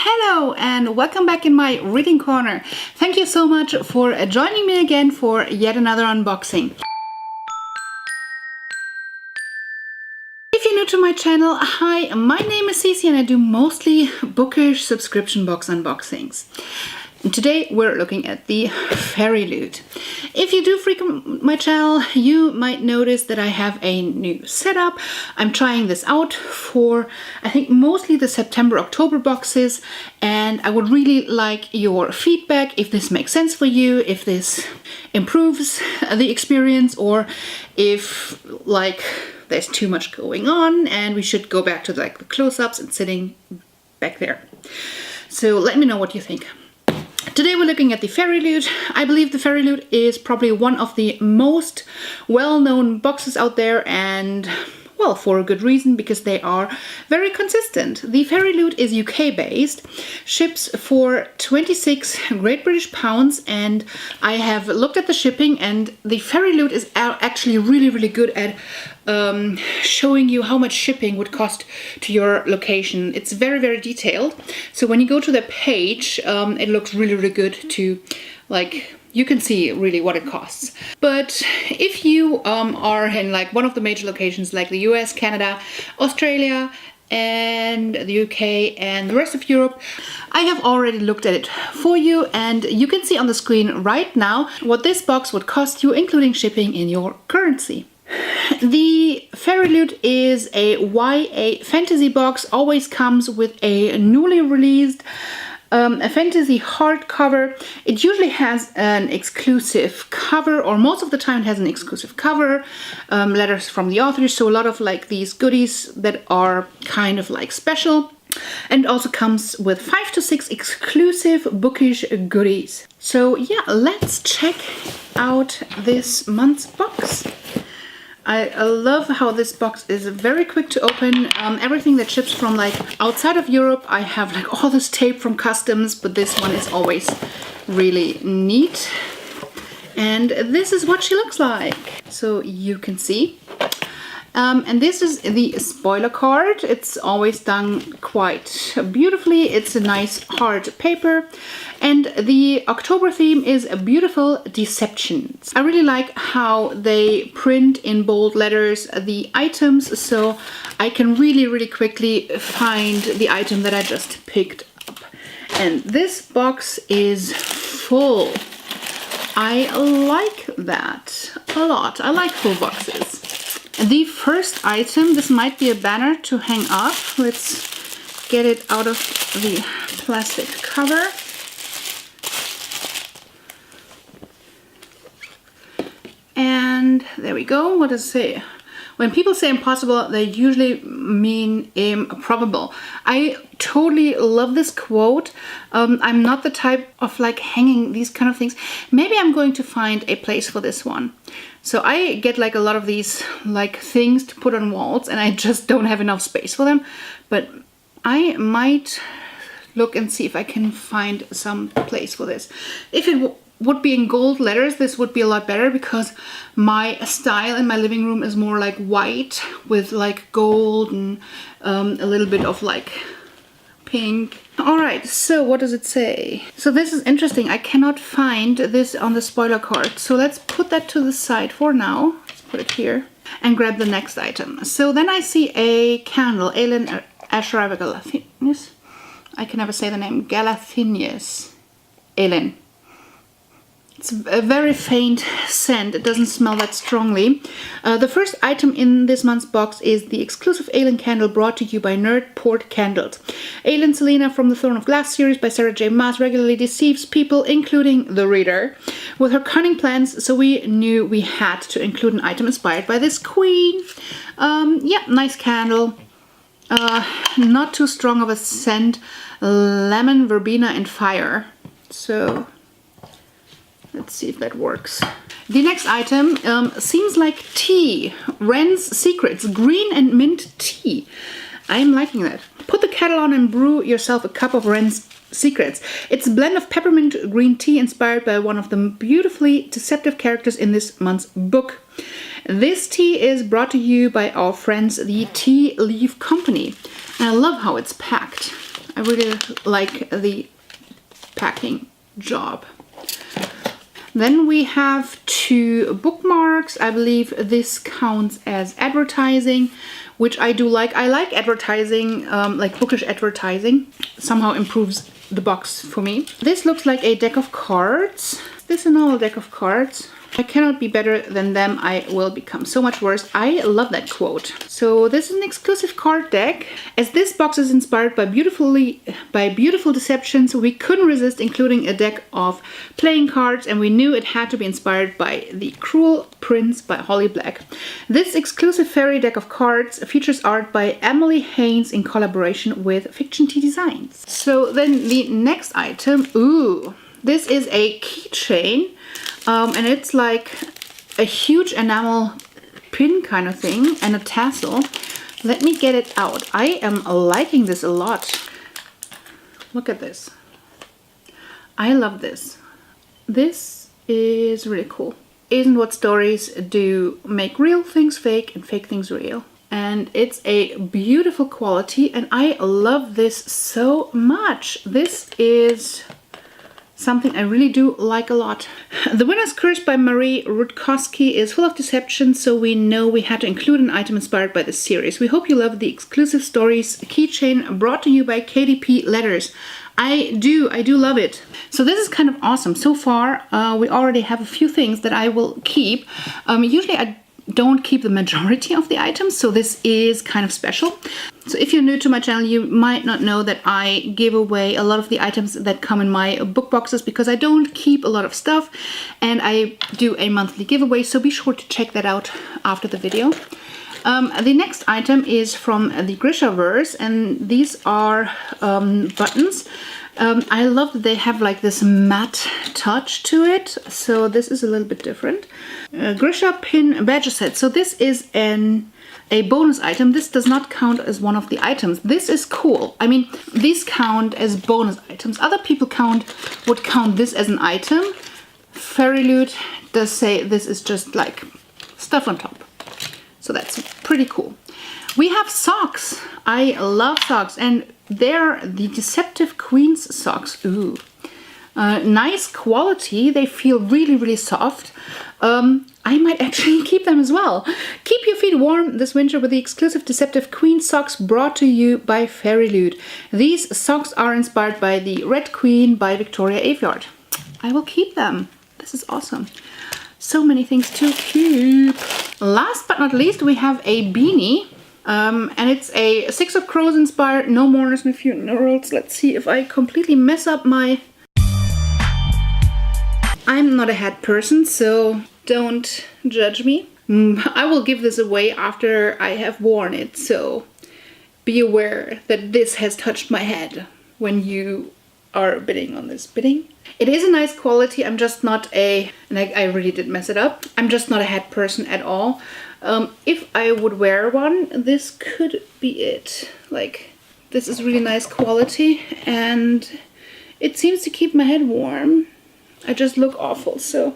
Hello and welcome back in my reading corner. Thank you so much for joining me again for yet another unboxing. If you're new to my channel, hi, my name is Cici and I do mostly bookish subscription box unboxings. And today we're looking at the Fairyloot. If you do frequent my channel, you might notice that I have a new setup. I'm trying this out for, I think, mostly the September-October boxes, and I would really like your feedback if this makes sense for you, if this improves the experience, or if, like, there's too much going on and we should go back to the close-ups and sitting back there. So let me know what you think. Today we're looking at the Fairyloot. I believe the Fairyloot is probably one of the most well-known boxes out there, and well, for a good reason, because they are very consistent. The Fairyloot is UK based, ships for 26 Great British pounds, and I have looked at the shipping, and the Fairyloot is actually really good at showing you how much shipping would cost to your location. It's very detailed, so when you go to the page, it looks really good to, like, you can see really what it costs. But if you are in like one of the major locations like the US, Canada, Australia, and the UK and the rest of Europe, I have already looked at it for you, and you can see on the screen right now what this box would cost you, including shipping in your currency. The Fairyloot is a YA fantasy box, always comes with a newly released a fantasy hardcover. It usually has an exclusive cover, or most of the time it has an exclusive cover, letters from the author, so a lot of like these goodies that are kind of like special. And it also comes with 5 to 6 exclusive bookish goodies. So yeah, let's check out this month's box. I love how this box is very quick to open. Everything that ships from like outside of Europe, I have like all this tape from customs, but this one is always really neat. And this is what she looks like. So you can see. And this is the spoiler card. It's always done quite beautifully. It's a nice hard paper. And the October theme is a beautiful deceptions. I really like how they print in bold letters the items, so I can really quickly find the item that I just picked up. And this box is full. I like that a lot. I like full boxes. The first item, this might be a banner to hang up. Let's get it out of the plastic cover. And there we go. What does it say? When people say impossible, they usually mean improbable. I totally love this quote. I'm not the type of like hanging these kind of things. Maybe I'm going to find a place for this one. So I get like a lot of these like things to put on walls, and I just don't have enough space for them. But I might look and see if I can find some place for this. If it would be in gold letters, this would be a lot better, because my style in my living room is more like white with like gold and a little bit of like pink. All right, so what does it say? So this is interesting. I cannot find this on the spoiler card. So let's put that to the side for now. Let's put it here and grab the next item. So then I see a candle, Alien Ashriver Galathinius. I can never say the name. Galathinius. Alien. It's a very faint scent. It doesn't smell that strongly. The first item in this month's box is the exclusive Alien candle brought to you by Nerdport Candles. Alien Selena from the Throne of Glass series by Sarah J. Maas regularly deceives people, including the reader, with her cunning plans, so we knew we had to include an item inspired by this queen. Yeah, nice candle. Not too strong of a scent. Lemon, verbena, and fire. So let's see if that works. The next item seems like tea. Wren's Secrets, green and mint tea. I am liking that. Put the kettle on and brew yourself a cup of Wren's Secrets. It's a blend of peppermint green tea inspired by one of the beautifully deceptive characters in this month's book. This tea is brought to you by our friends, the Tea Leaf Company. And I love how it's packed. I really like the packing job. Then we have 2 bookmarks. I believe this counts as advertising, which I do like. I like advertising, like bookish advertising. Somehow improves the box for me. This looks like a deck of cards. This is a normal deck of cards. I cannot be better than them. I will become so much worse. I love that quote. So this is an exclusive card deck. As this box is inspired by beautiful deceptions, we couldn't resist including a deck of playing cards, and we knew it had to be inspired by The Cruel Prince by Holly Black. This exclusive fairy deck of cards features art by Emily Haynes in collaboration with Fiction Tea Designs. So then the next item, ooh, this is a keychain. And it's like a huge enamel pin kind of thing and a tassel. Let me get it out. I am liking this a lot. Look at this. I love this. This is really cool. Isn't what stories do, make real things fake and fake things real. And it's a beautiful quality, and I love this so much. This is something I really do like a lot. The Winner's Curse by Marie Rutkowski is full of deception, so we know we had to include an item inspired by this series. We hope you love the exclusive stories keychain brought to you by KDP Letters. I do love it. So this is kind of awesome. So far, we already have a few things that I will keep. Usually I don't keep the majority of the items, so this is kind of special. So if you're new to my channel, you might not know that I give away a lot of the items that come in my book boxes because I don't keep a lot of stuff, and I do a monthly giveaway, so be sure to check that out after the video. The next item is from the Grishaverse, and these are buttons. I love that they have like this matte touch to it, so this is a little bit different. Grisha pin badge set. So this is a bonus item. This does not count as one of the items. This is cool. I mean, these count as bonus items. Other people would count this as an item. Fairyloot does say this is just like stuff on top. So that's pretty cool. We have socks. I love socks, and they're the Deceptive Queen's socks. Ooh. Nice quality. They feel really, really soft. I might actually keep them as well. Keep your feet warm this winter with the exclusive Deceptive Queen socks brought to you by Fairyloot. These socks are inspired by the Red Queen by Victoria Aveyard. I will keep them. This is awesome. So many things to keep. Last but not least, we have a beanie. And it's a Six of Crows inspired No Mourners, No Funerals. Let's see if I completely mess up my... I'm not a hat person, so don't judge me. I will give this away after I have worn it, so be aware that this has touched my head when you are bidding on this. Bidding? It is a nice quality. I'm just not a... And I really did mess it up. I'm just not a hat person at all. If I would wear one, this could be it. Like, this is really nice quality, and it seems to keep my head warm. I just look awful, so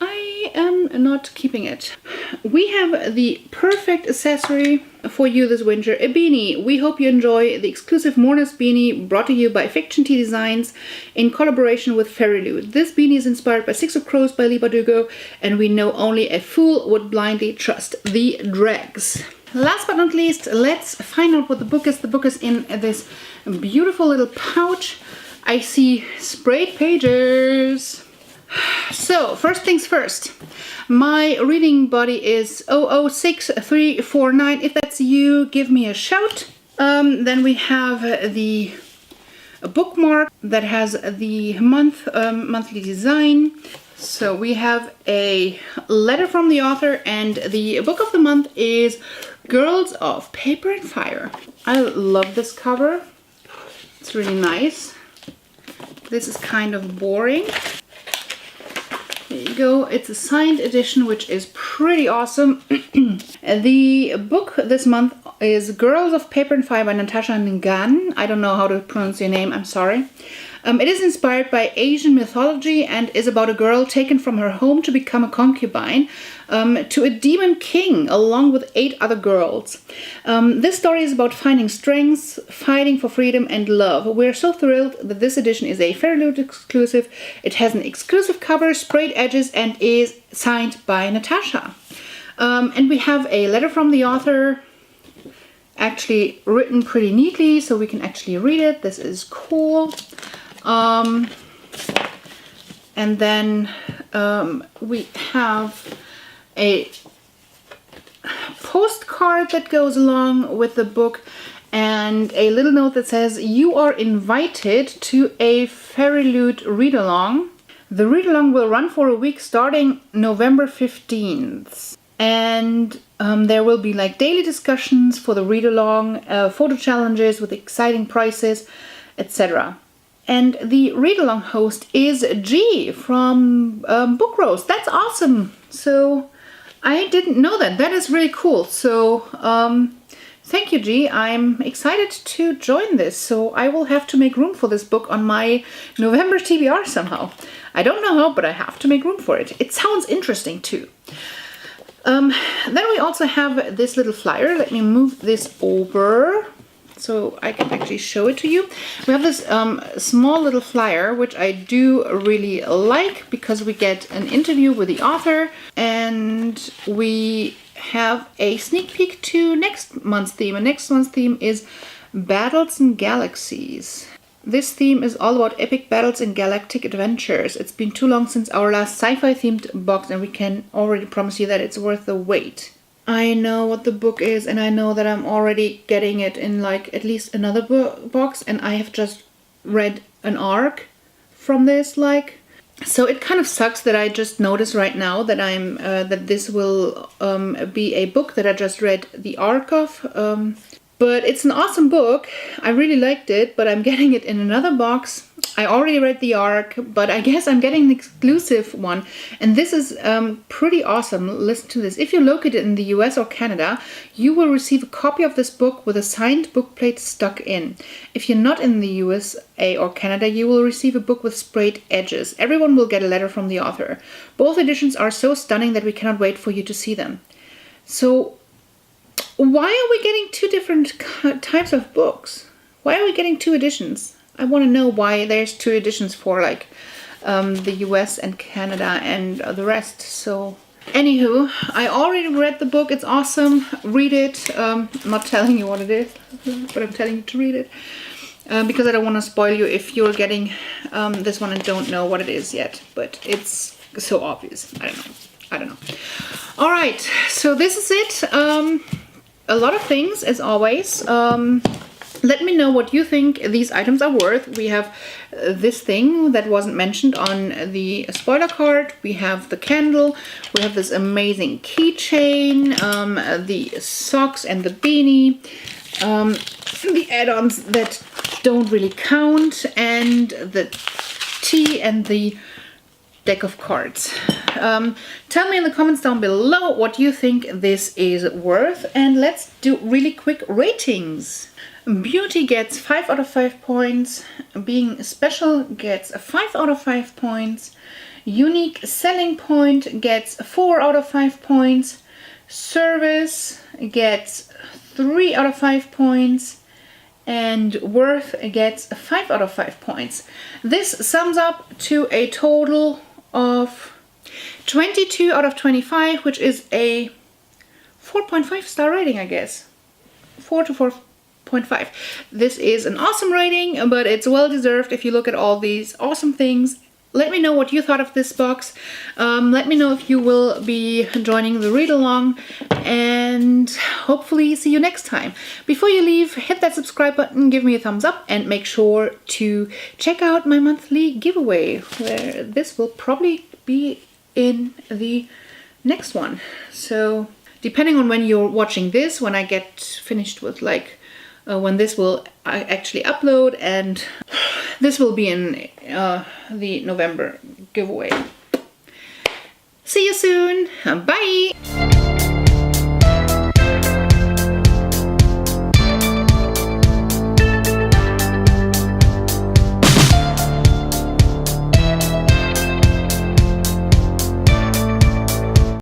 I am not keeping it. We have the perfect accessory for you this winter, a beanie. We hope you enjoy the exclusive Mourners beanie brought to you by Fiction Tea Designs in collaboration with Fairyloot. This beanie is inspired by Six of Crows by Lee Bardugo, and we know only a fool would blindly trust the dregs. Last but not least, let's find out what the book is. The book is in this beautiful little pouch. I see sprayed pages. So, first things first. My reading body is 006349. If that's you, give me a shout. Then we have the bookmark that has the monthly design. So we have a letter from the author, and the book of the month is Girls of Paper and Fire. I love this cover. It's really nice. This is kind of boring. There you go. It's a signed edition, which is pretty awesome. The book this month is Girls of Paper and Fire by Natasha Ngan. I don't know how to pronounce your name, I'm sorry. It is inspired by Asian mythology and is about a girl taken from her home to become a concubine to a demon king along with 8 other girls. This story is about finding strength, fighting for freedom and love. We're so thrilled that this edition is a Fairyloot exclusive. It has an exclusive cover, sprayed edges, and is signed by Natasha. And we have a letter from the author, actually written pretty neatly so we can actually read it. This is cool. And then we have a postcard that goes along with the book and a little note that says, "You are invited to a Fairyloot read-along. The read-along will run for a week starting November 15th. And there will be like daily discussions for the read-along, photo challenges with exciting prizes, etc." And the read-along host is G from Book Roast. That's awesome. So I didn't know that. That is really cool. So thank you, G. I'm excited to join this. So I will have to make room for this book on my November TBR somehow. I don't know how, but I have to make room for it. It sounds interesting too. Then we also have this little flyer. Let me move this over so I can actually show it to you. We have this small little flyer, which I do really like because we get an interview with the author and we have a sneak peek to next month's theme. And next month's theme is Battles in Galaxies. This theme is all about epic battles and galactic adventures. It's been too long since our last sci-fi themed box and we can already promise you that it's worth the wait. I know what the book is and I know that I'm already getting it in like at least another box, and I have just read an arc from this so it kind of sucks that I just noticed right now that that this will be a book that I just read the arc of. But it's an awesome book. I really liked it, but I'm getting it in another box. I already read the arc, but I guess I'm getting an exclusive one. And this is pretty awesome. Listen to this. If you're located in the US or Canada, you will receive a copy of this book with a signed book plate stuck in. If you're not in the USA or Canada, you will receive a book with sprayed edges. Everyone will get a letter from the author. Both editions are so stunning that we cannot wait for you to see them. So why are we getting 2 different types of books? Why are we getting 2 editions? I want to know why there's 2 editions for like the US and Canada and the rest. So anywho, I already read the book. It's awesome. Read it. I'm not telling you what it is, but I'm telling you to read it. Because I don't want to spoil you if you're getting this one and don't know what it is yet. But it's so obvious. I don't know. All right. So this is it. A lot of things, as always. Let me know what you think these items are worth. We have this thing that wasn't mentioned on the spoiler card. We have the candle. We have this amazing keychain, the socks and the beanie, the add-ons that don't really count, and the tea and the deck of cards. Tell me in the comments down below what you think this is worth, and let's do really quick ratings. Beauty gets 5 out of 5 points. Being special gets 5 out of 5 points. Unique selling point gets 4 out of 5 points. Service gets 3 out of 5 points. And worth gets 5 out of 5 points. This sums up to a total of 22 out of 25, which is a 4.5 star rating, I guess. 4 to 4.5. This is an awesome rating, but it's well deserved if you look at all these awesome things. Let me know what you thought of this box. Let me know if you will be joining the read-along, and hopefully see you next time. Before you leave, hit that subscribe button, give me a thumbs up, and make sure to check out my monthly giveaway, where this will probably be in the next one. So depending on when you're watching this, when I get finished with when this will actually upload, and this will be in the November giveaway. See you soon. Bye.